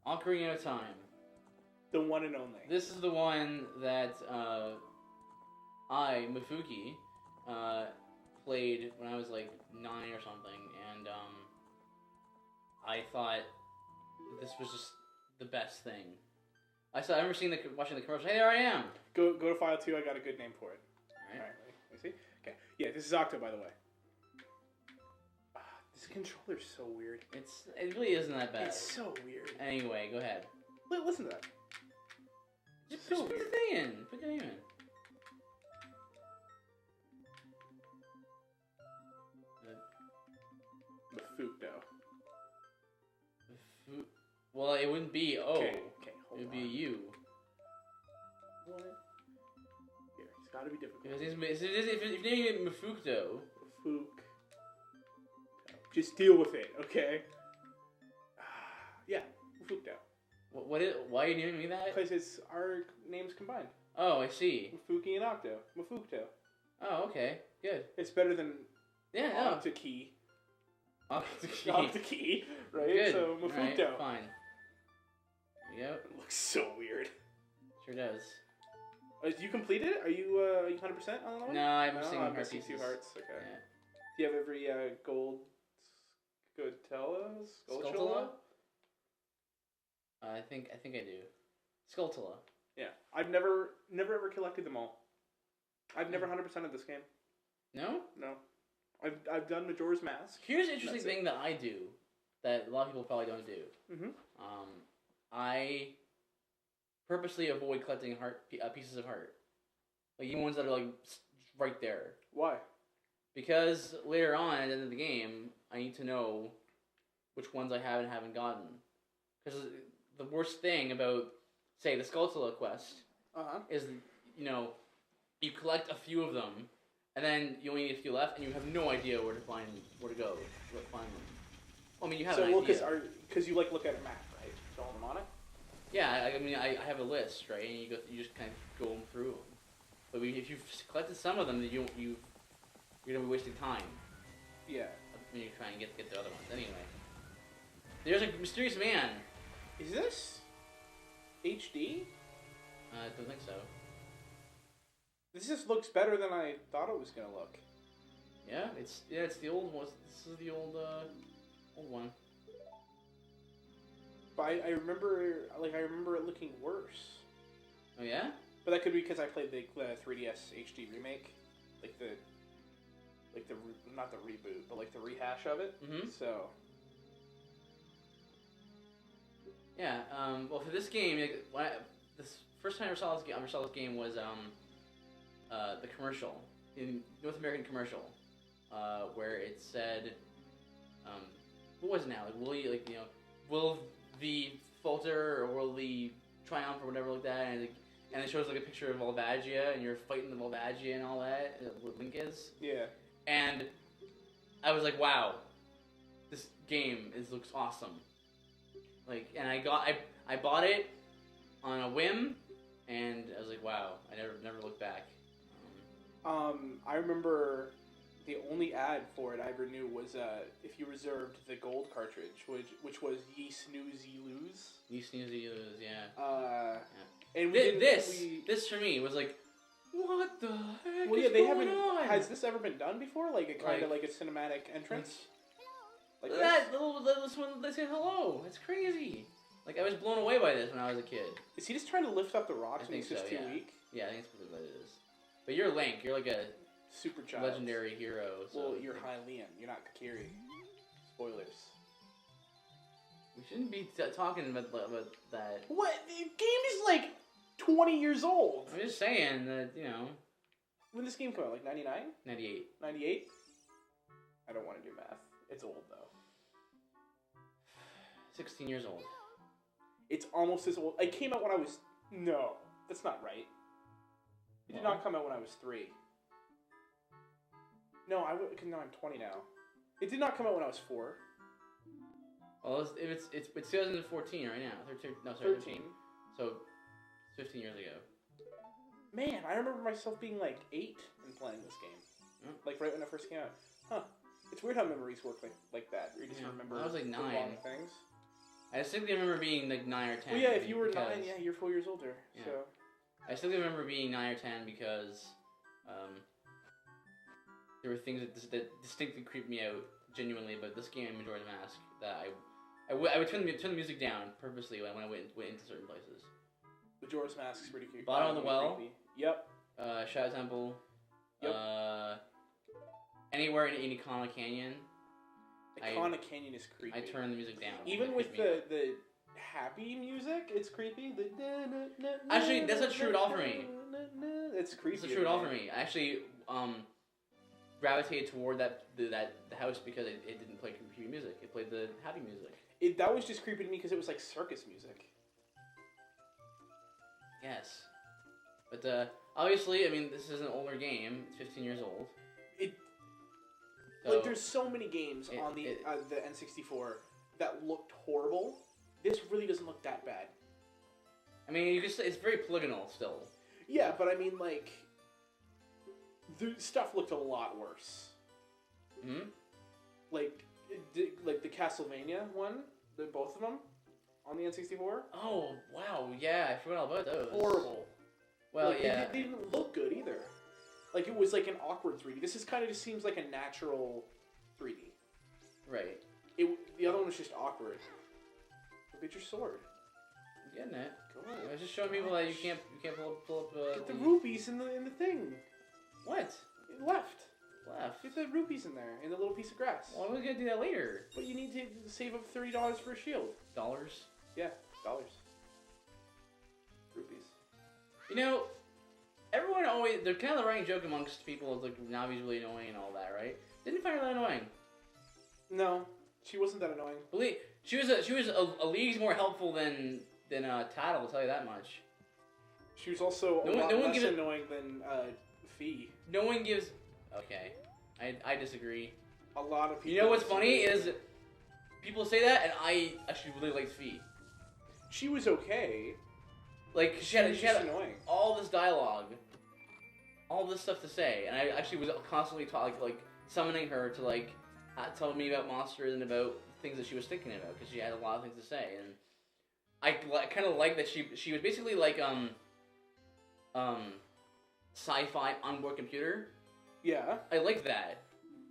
Ocarina of Time. The one and only. This is the one that I, Mefuki, played when I was like 9 or something, and I thought this was just the best thing. I remember watching the commercial. Hey, there I am. Go to file 2. I got a good name for it. All right. Let me see. Okay. Yeah, this is Octo, by the way. This controller's so weird. It really isn't that bad. It's so weird. Anyway, go ahead. Listen to that. Just put the thing in. Put the name in. Mefuki. Well, it wouldn't be Okay, hold it would on. be you. What? Here, it's gotta be difficult. Because if you're naming it Mefukto. Mefuk. Just deal with it, okay? Yeah, Mefukto. Why are you naming me that? Because it's our names combined. Oh, I see. Mefuki and Octo. Mefukto. Oh, okay. Good. It's better than Octokey. Octokey. Octokey, right? Good. So Mefukto. Right, fine. There you go. It looks so weird. Sure does. You completed it? Are you 100% on the one? No, I'm missing I'm heart missing pieces. 2 hearts. Okay. Yeah. Do you have every gold Skulltula? Skulltula? I think I do. Skulltula. Yeah. I've never ever collected them all. I've never 100%ed this game. No? No. I've done Majora's Mask. Here's an interesting thing that I do that a lot of people probably don't do. Mm-hmm. I purposely avoid collecting pieces of heart, like even ones that are like right there. Why? Because later on at the end of the game, I need to know which ones I have and haven't gotten. Because the worst thing about, say, the Skulltula quest is, you collect a few of them, and then you only need a few left, and you have no idea where to go, where to find them. Well, I mean, you have an idea. Because you look at a map, right? Show them on it. Yeah, I have a list, right? And you just kind of go through them. But if you've collected some of them, then you're gonna be wasting time. Yeah. When you try and get the other ones. Anyway, there's a mysterious man. Is this HD? I don't think so. This just looks better than I thought it was gonna look. Yeah, it's the old one. This is the old one. But I remember it looking worse. Oh yeah? But that could be because I played the 3DS HD remake, not the reboot, but the rehash of it. Mm-hmm. So. Yeah. Well, for this game, this first time I saw this game was the commercial, in North American commercial, where it said, what was it now? Will the falter or will the triumph or whatever like that, and it shows a picture of Volvagia, and you're fighting the Volvagia and all that. What Link is. Yeah. And I was like, wow, this game looks awesome. And I bought it on a whim, and I was like, wow, I never looked back. I remember the only ad for it I ever knew was if you reserved the gold cartridge, which was Ye Snoozy Lose. Ye Snoozy Lose, yeah. Yeah. And this for me was like, what the heck is going on? Has this ever been done before? Like a kind of like a cinematic entrance? Like that little one, they say hello. It's crazy. I was blown away by this when I was a kid. Is he just trying to lift up the rocks when he's just too weak? Yeah, I think that's what it is. But you're Link. You're like a super child, legendary hero. So well, you're Hylian. You're not Kakiri. Spoilers. We shouldn't be talking about that. What? The game is 20 years old. I'm just saying that, When did this game come out? 99? 98. 98? I don't want to do math. It's old, though. 16 years old. It's almost as old. It came out when I was... No, that's not right. It did not come out when I was 3. No, I'm 20 now. It did not come out when I was 4. Well, it's 2014 right now. 13. So, 15 years ago. Man, I remember myself being 8 and playing this game. Right when it first came out. Huh. It's weird how memories work like that. Where you just remember I was 9. the wrong things. I distinctly remember being like 9 or 10. Well, yeah, if you were 9, yeah, you're 4 years older. Yeah. So. I distinctly remember being 9 or 10 because there were things that distinctly creeped me out genuinely about this game, Majora's Mask, that I would turn the music down purposely when I went into certain places. Majora's Mask is pretty creepy. Bottom of the Well. Creepy. Yep. Shadow Temple. Yep. Anywhere in Icona Canyon. Icona Canyon is creepy. I turn the music down. Even with the happy music, it's creepy. Actually, that's not true at all for me. It's creepy. That's not true at all for me. I actually gravitated toward the house because it didn't play creepy music. It played the happy music. That was just creepy to me because it was like circus music. Yes. But obviously, I mean, this is an older game. It's 15 years old. Like, there's so many games on the N64 that looked horrible. This really doesn't look that bad. I mean, you can say it's very polygonal still. Yeah, but I mean, like, the stuff looked a lot worse. Hmm? Like the Castlevania one, both of them, on the N64. Oh, wow, yeah, I forgot all about those. Horrible. Well, like, yeah. They didn't look good either. Like, it was like an awkward 3D. This is kind of just seems like a natural 3D. Right. The other one was just awkward. Look at your sword. I'm getting it. Go I was just showing people that you can't pull up. Get the rupees in the thing. What? Left. Left. Get the rupees in there in the little piece of grass. Well, we're gonna do that later. But you need to save up $30 for a shield. Dollars. Yeah, dollars. Rupees. You know, everyone they're kind of the running joke amongst people like Navi's really annoying and all that, right? Didn't you find her that annoying? No, she wasn't that annoying. Believe she was a league more helpful than Tattle, I'll tell you that much. She was also a lot less annoying than Fee. No one gives. Okay, I disagree. A lot of people. You know what's funny is people say that, and I actually really liked Fee. She was okay. Like she had annoying. All this dialogue, all this stuff to say, and I actually was constantly like summoning her to like tell me about monsters and about things that she was thinking about because she had a lot of things to say, and I kind of like that she was basically like sci-fi onboard computer. Yeah. I like that.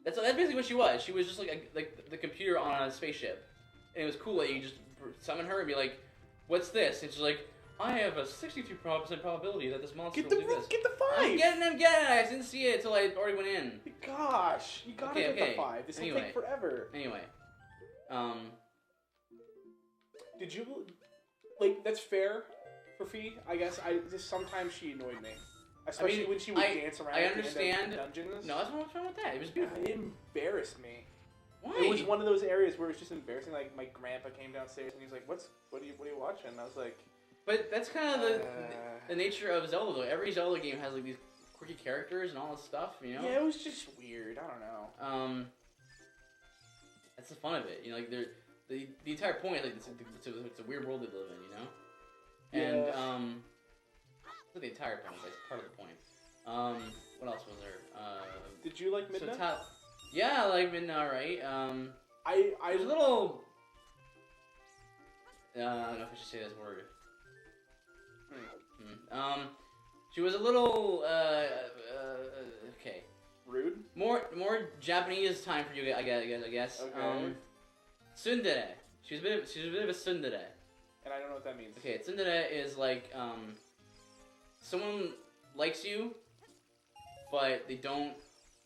That's basically what she was. She was just like the computer on a spaceship, and it was cool that you just summon her and be like, "What's this?" And she's like, "I have a 63% probability that this monster will do this." Get the 5! I'm getting it. I didn't see it until I already went in. Gosh, you gotta get the 5. This will take forever. Anyway, did you like? That's fair for Fee, I guess. Sometimes she annoyed me. Especially when she would dance around. I understand. The dungeons. No, that's what's wrong with that. It was beautiful. It embarrassed me. Why? It was one of those areas where it was just embarrassing. Like my grandpa came downstairs and he was like, "What are you watching?" And I was like, "But that's kind of the nature of Zelda, though. Every Zelda game has like these quirky characters and all this stuff, you know." Yeah, it was just weird. I don't know. That's the fun of it, you know. Like the entire point is like it's a weird world they live in, you know. Yeah. And not the entire point, but it's part of the point. What else was there? Did you like Midna? Yeah, I like Midna, right? I was a little. I don't know if I should say this word. She was a little. Okay. Rude. More Japanese time for you, I guess. Okay. Tsundere. She's a bit of a tsundere. And I don't know what that means. Okay, tsundere is like someone likes you, but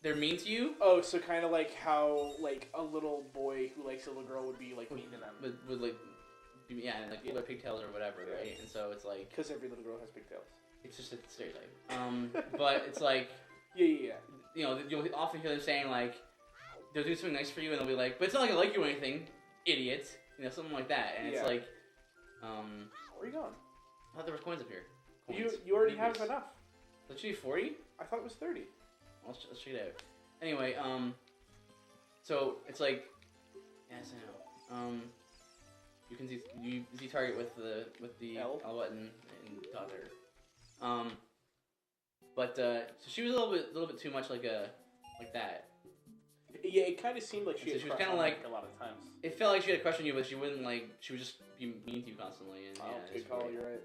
they're mean to you. Oh, so kind of like how like a little boy who likes a little girl would be like mean to them. Would like, yeah, and like either pigtails or whatever, right? And so it's like because every little girl has pigtails. It's just a stereotype. But it's like yeah. You know, you'll often hear them saying like they'll do something nice for you, and they'll be like, "But it's not like I like you or anything, idiot." You know, something like that, and it's like, where are you going? I thought there was coins up here. You already have enough. Literally 40? I thought it was 30. Let's check it out. Anyway, so it's like, yes, I know. You can see target with the L button and dot there. But so she was a little bit too much like that. Yeah, it kind of seemed like she So had she was crush kinda on like- Link a lot of times. It felt like she had a crush on you, but she wouldn't like. She would just be mean to you constantly. And, Oh, yeah, good call. You're right.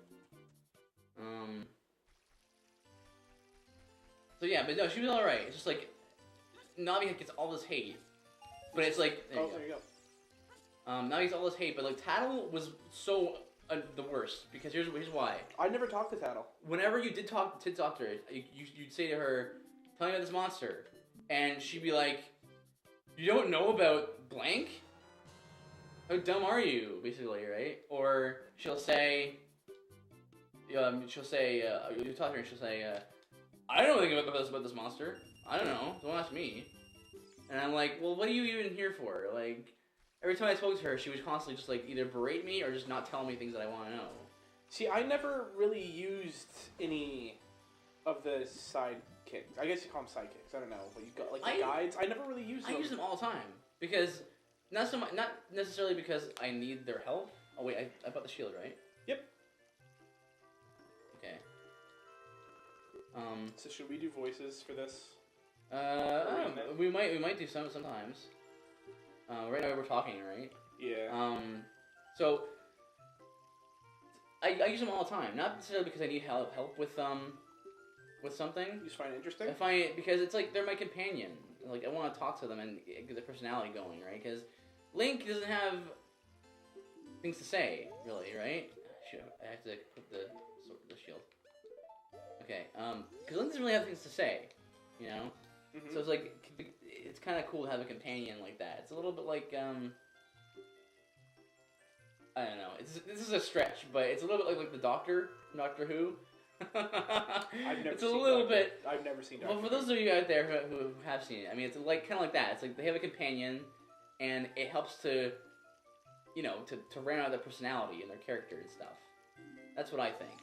So yeah, but no, she was all right. It's just like Navi gets all this hate, but it's like there you go. Navi gets all this hate, but like Tattle was so the worst because here's why. I never talked to Tattle. Whenever you did talk to her, you'd say to her, "Tell me about this monster," and she'd be like, "You don't know about blank? How dumb are you?" Basically, right? Or she'll say, you talk to her and she'll say, "I don't know anything about this monster. I don't know. Don't ask me." And I'm like, well, what are you even here for? Like, every time I spoke to her, she would constantly just like either berate me or just not tell me things that I want to know. See, I never really used any of the sidekicks. I guess you call them sidekicks. I don't know, but you got like the guides. I never really used them. I use them all the time because not necessarily because I need their help. Oh wait, I bought the shield, right? Yep. Okay. So should we do voices for this? We might do sometimes. Right now we're talking, right? Yeah. So I use them all the time, not necessarily because I need help with something. You just find it interesting? I find it because it's like they're my companion. Like I want to talk to them and get their personality going, right? Because Link doesn't have things to say, really, right? Shoot, I have to put the shield. Okay, because Link doesn't really have things to say, you know. Mm-hmm. So it's like it's kind of cool to have a companion like that. It's a little bit like I don't know. This is a stretch, but it's a little bit like the Doctor from Doctor Who. I've never. It's a little bit. I've never seen Doctor Well, for those of you out there who have seen it, I mean, it's like kind of like that. It's like they have a companion, and it helps to, you know, to round out their personality and their character and stuff. That's what I think.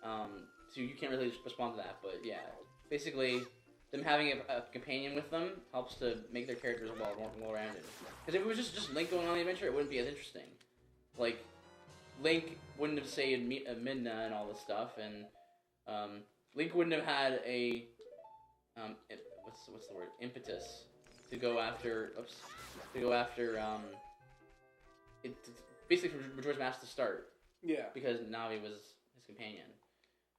So you can't really respond to that, but yeah, basically, them having a companion with them helps to make their characters well-rounded. Because if it was just Link going on the adventure, it wouldn't be as interesting. Like, Link wouldn't have saved Midna and all this stuff, and Link wouldn't have had a what's the word, impetus to go after basically from Majora's Mask to start. Yeah. Because Navi was his companion.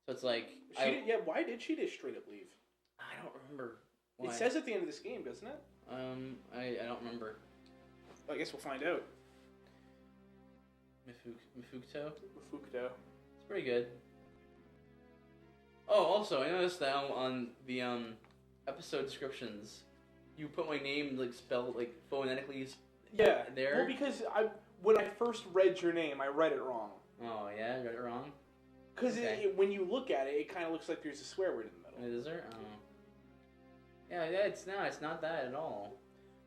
So it's like why did she just straight up leave? I don't remember why. It says at the end of this game, doesn't it? I don't remember. I guess we'll find out. Mefukto? Mefukto. It's pretty good. Oh, also, I noticed that on the episode descriptions, you put my name like spelled like phonetically. Yeah. There. Well, because when I first read your name, I read it wrong. Oh yeah, I read it wrong. Because when you look at it, it kind of looks like there's a swear word in the middle. Is there? Oh. Yeah, it's not that at all.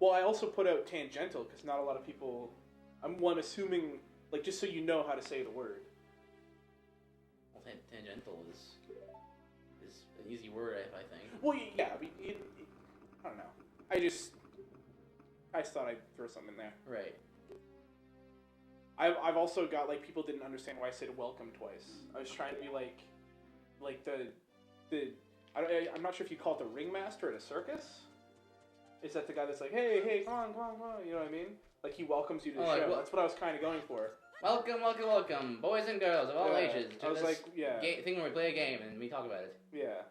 Well, I also put out tangential because not a lot of people. I'm assuming, like, just so you know how to say the word. Well, tangential is an easy word, I think. Well, yeah, I mean, I don't know. I just thought I'd throw something in there. Right. I've also got, like, people didn't understand why I said welcome twice. I was trying to be like I'm not sure if you call it the ringmaster at a circus. Is that the guy that's like, hey, come on, you know what I mean? Like, he welcomes you to the show. Like, that's what I was kind of going for. Welcome, boys and girls of all ages. I was like, yeah. Thing where we play a game and we talk about it. Yeah.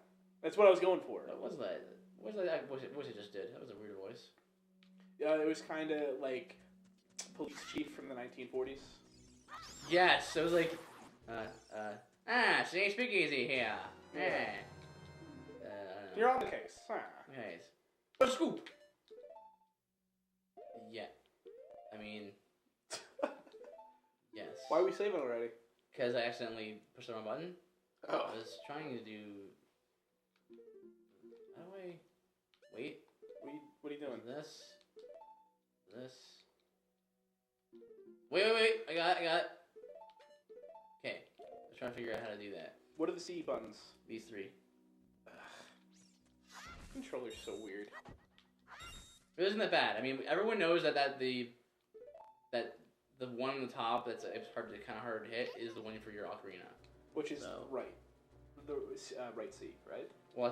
That's what I was going for. What was that? What was that voice it just did? That was a weird voice. Yeah, it was kind of like police chief from the 1940s. Yes, it was like, see, speakeasy here. Yeah. You're on the case. Nice. A scoop. Yeah. I mean, yes. Why are we saving already? Because I accidentally pushed the wrong button. Oh. I was trying to do. How do I? Wait. What are you doing? This. Wait. I got it. Okay. I was trying to figure out how to do that. What are the C buttons? These three. Controller's so weird. It isn't that bad. I mean, everyone knows that the one on the top that's it's kind of hard to hit is the one for your ocarina. Which is right. The right C, right? Well,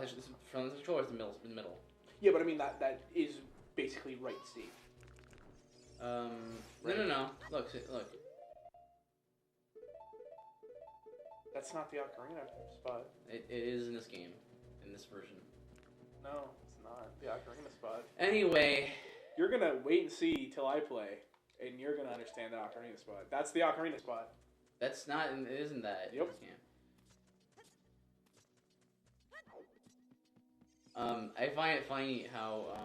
from the controller is the middle. Yeah, but I mean that is basically right C. Right. No. Look. That's not the Ocarina spot. It is in this game, in this version. No, it's not the Ocarina spot. Anyway, you're gonna wait and see till I play, and you're gonna understand the Ocarina spot. That's the Ocarina spot. That's not. It isn't that. Yep. I find it funny how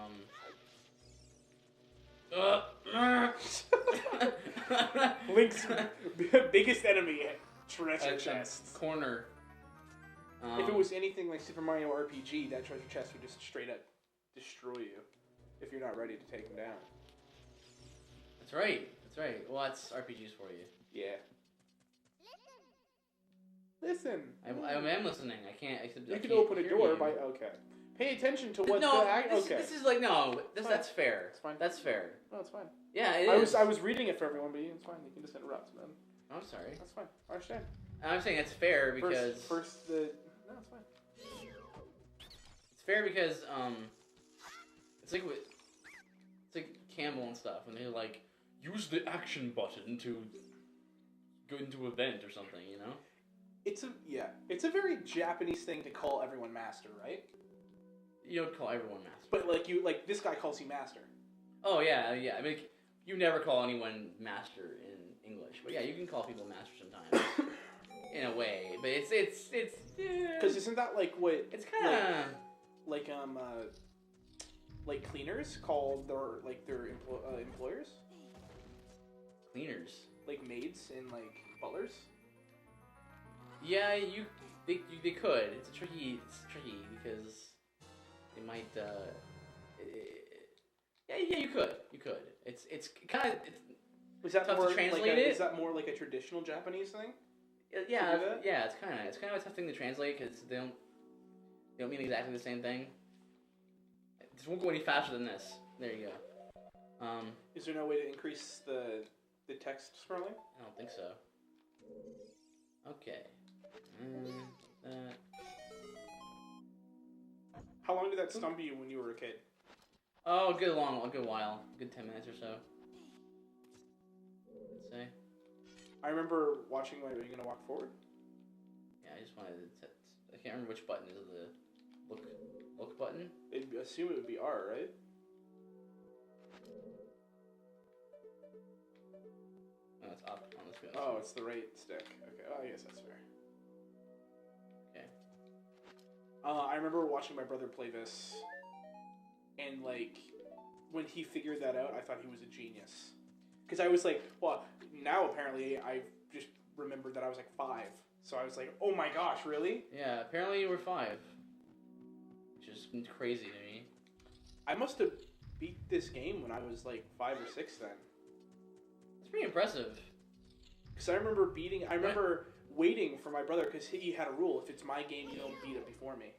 Link's biggest enemy, treasure chest. Corner. If it was anything like Super Mario RPG, that treasure chest would just straight up destroy you if you're not ready to take him down. That's right. Well, that's RPGs for you. Yeah. Listen. I am listening. I can't. You can open a door by. Okay. Pay attention to what This is like no. That's fair. It's fine. That's fair. No, it's fine. Yeah, it is. I was reading it for everyone, but it's fine. You can just interrupt, man. I'm sorry. That's fine. I understand. I'm saying it's fair because no, it's fine. It's fair because it's like Campbell and stuff, and they're like use the action button to go into an event or something, you know. It's a very Japanese thing to call everyone master, right? You don't call everyone master. But this guy calls you master. Oh yeah. I mean, you never call anyone master in English, but yeah, you can call people master sometimes. In a way, but it's because isn't that like what it's kind of like cleaners call their employers? Cleaners, like maids and like butlers. Yeah, they could. It's tricky because they might. Yeah, you could. It's kind of. Is that tough more to translate like it? Is that more like a traditional Japanese thing? Yeah, it's kind of a tough thing to translate because they don't mean exactly the same thing. This won't go any faster than this. There you go. Is there no way to increase the text scrolling? I don't think so. Okay. How long did that stump you when you were a kid? Oh, a good while. Good 10 minutes or so. I'd say. I remember watching. Are you gonna walk forward? Yeah, I just wanted to. I can't remember which button is the look button. I'd assume it would be R, right? No, it's up on the screen. Oh, it's the right stick. Okay, well, I guess that's fair. Okay. I remember watching my brother play this, and when he figured that out, I thought he was a genius. Because I was like, well, now apparently I just remembered that I was like 5. So I was like, oh my gosh, really? Yeah, apparently you were 5. Which is crazy to me. I must have beat this game when I was like 5 or 6 then. It's pretty impressive. Because I remember waiting for my brother, because he had a rule, if it's my game, you don't beat it before me.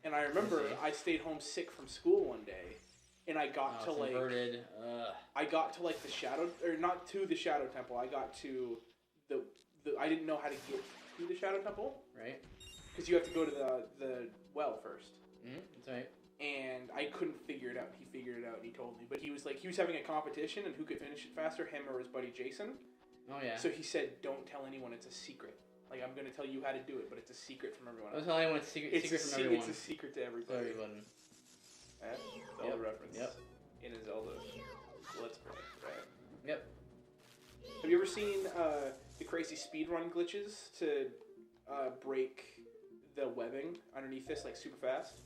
And I remember I stayed home sick from school one day. And I got to inverted. I got to the shadow, or not to the shadow temple. I got to the I didn't know how to get to the shadow temple. Right. Because you have to go to the well first. That's right. And I couldn't figure it out. He figured it out and he told me. But he was having a competition and who could finish it faster, him or his buddy Jason. Oh yeah. So he said, "Don't tell anyone. It's a secret. I'm going to tell you how to do it, but it's a secret from everyone else." Don't tell anyone. It's secret from everyone. It's a secret to everybody. Zelda reference. Yep. In a Zelda Let's Play, right? Yep. Have you ever seen the crazy speedrun glitches to break the webbing underneath this super fast?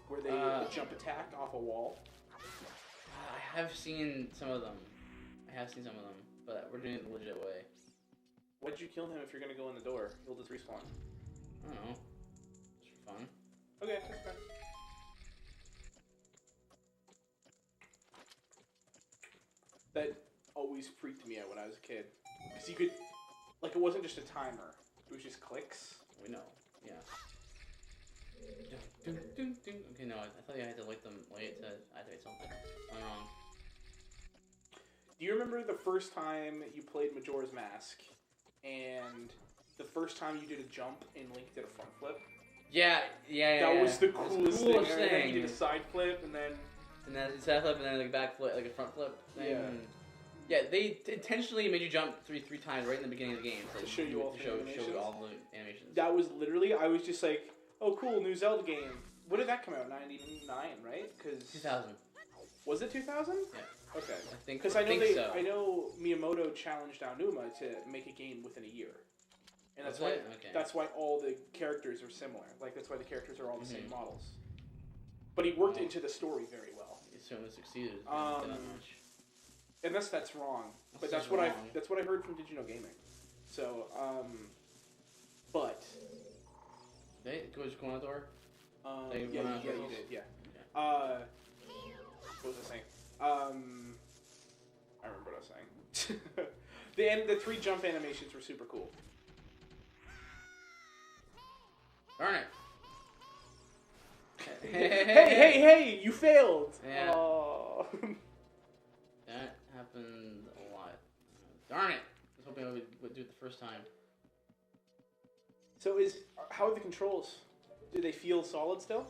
Where they jump attack off a wall? I have seen some of them. But we're doing it the legit way. Why'd you kill him if you're going to go in the door? He'll just respawn. I don't know. Just for fun. Okay, that's fine. That always freaked me out when I was a kid. Because you could... it wasn't just a timer. It was just clicks. We know. Yeah. Okay, no, I thought you had to light to activate something. I'm wrong. Do you remember the first time you played Majora's Mask, and the first time you did a jump and Link did a front flip? Yeah. That was the It was coolest the thing. And then he did a side flip, and then it's side flip, and then like a back flip, like a front flip thing. Yeah. Yeah, they intentionally made you jump three times right in the beginning of the game. So to show you all three show animations. you all the animations. That was literally, I was just like, oh cool, new Zelda game. When did that come out? 99, right? 2000. Was it 2000? Yeah. Okay. I think. Because I know so. I know Miyamoto challenged Aonuma to make a game within a year, and that's why that's why all the characters are similar. Like that's why the characters are all the same models. But he worked into the story very well. He certainly succeeded. Unless that's wrong, but that's what I heard from Digino Gaming. So, but. Hey, go on the door. Yeah, you did. Yeah. What was I saying? I remember what I was saying. The 3 jump animations were super cool. Darn it! Hey! You failed. Yeah. Oh. That happened a lot. Darn it! I was hoping I would do it the first time. So how are the controls? Do they feel solid still?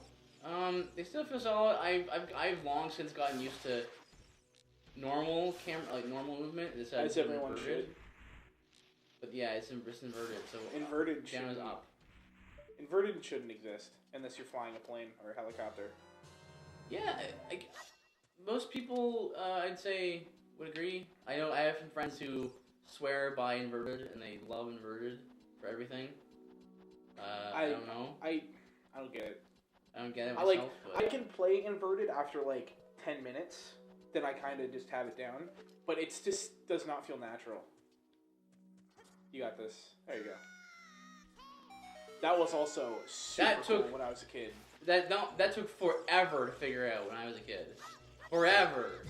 They still feel solid. I've long since gotten used to normal normal movement. As everyone should. But yeah, it's inverted. So inverted down is up. Inverted shouldn't exist unless you're flying a plane or a helicopter. Yeah, most people I'd say would agree. I know I have some friends who swear by inverted and they love inverted for everything. I don't know. I don't get it. I don't get it myself. I can play inverted after like 10 minutes, then I kind of just have it down. But it just does not feel natural. You got this. There you go. That was also super cool when I was a kid. That took forever to figure out when I was a kid. Forever.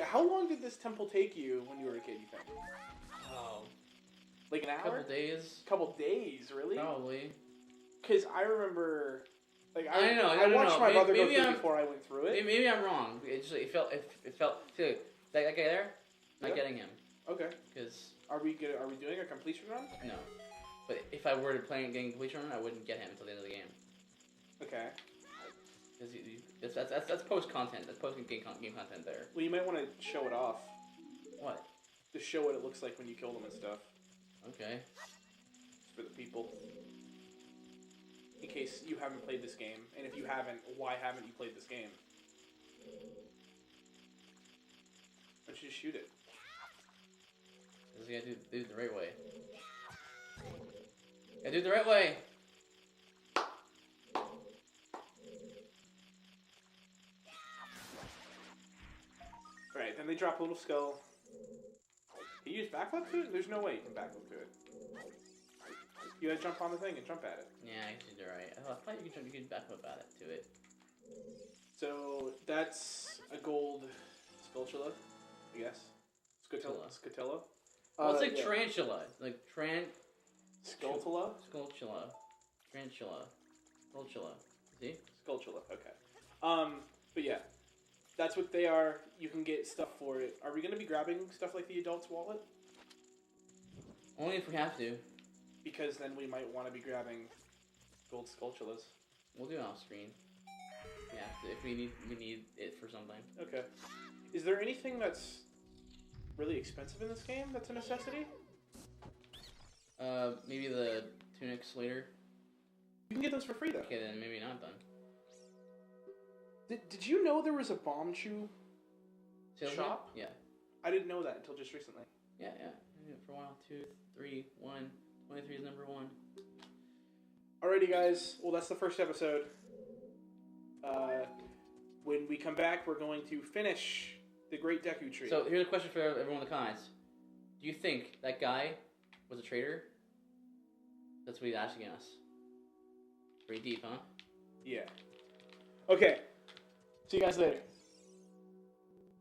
How long did this temple take you when you were a kid, you think? Oh. Like an hour? Couple days, really? Probably. Because I remember, I watched my brother go through it before I went through it. Maybe I'm wrong. It felt. See, that guy there, not getting him. Okay. Because are we doing a completion run? No, but if I were to play and getting completion run, I wouldn't get him until the end of the game. Okay. Because that's post content. That's post game content there. Well, you might want to show it off. What? To show what it looks like when you kill them and stuff. Okay. For the people. In case you haven't played this game, and if you haven't, why haven't you played this game? Why don't you just shoot it? Because you gotta do it the right way. Gotta do it the right way! Alright, then they drop a little skull. Can you use backflip to it? There's no way you can backflip to it. You gotta jump on the thing and jump at it. Yeah, I guess you're right. I thought you could backflip at it to it. So that's a gold Skulltula, I guess. Scutilla. Well, it's like tarantula. Like Skulltula? Skulltula. Tarantula. Skulltula. See? Skulltula, okay. But yeah. That's what they are. You can get stuff for it. Are we going to be grabbing stuff like the adult's wallet? Only if we have to. Because then we might want to be grabbing gold Skulltulas. We'll do it off screen. Yeah, if we need it for something. Okay. Is there anything that's really expensive in this game that's a necessity? Maybe the tunics later. You can get those for free though. Okay, then maybe not then. Did you know there was a bomb chew shop? Yeah. I didn't know that until just recently. Yeah. I knew it for a while. 2, 3, 1. 23 is number 1. Alrighty, guys. Well, that's the first episode. When we come back, we're going to finish the Great Deku Tree. So here's a question for everyone in the comments. Do you think that guy was a traitor? That's what he's asking us. Pretty deep, huh? Yeah. Okay. See you guys later.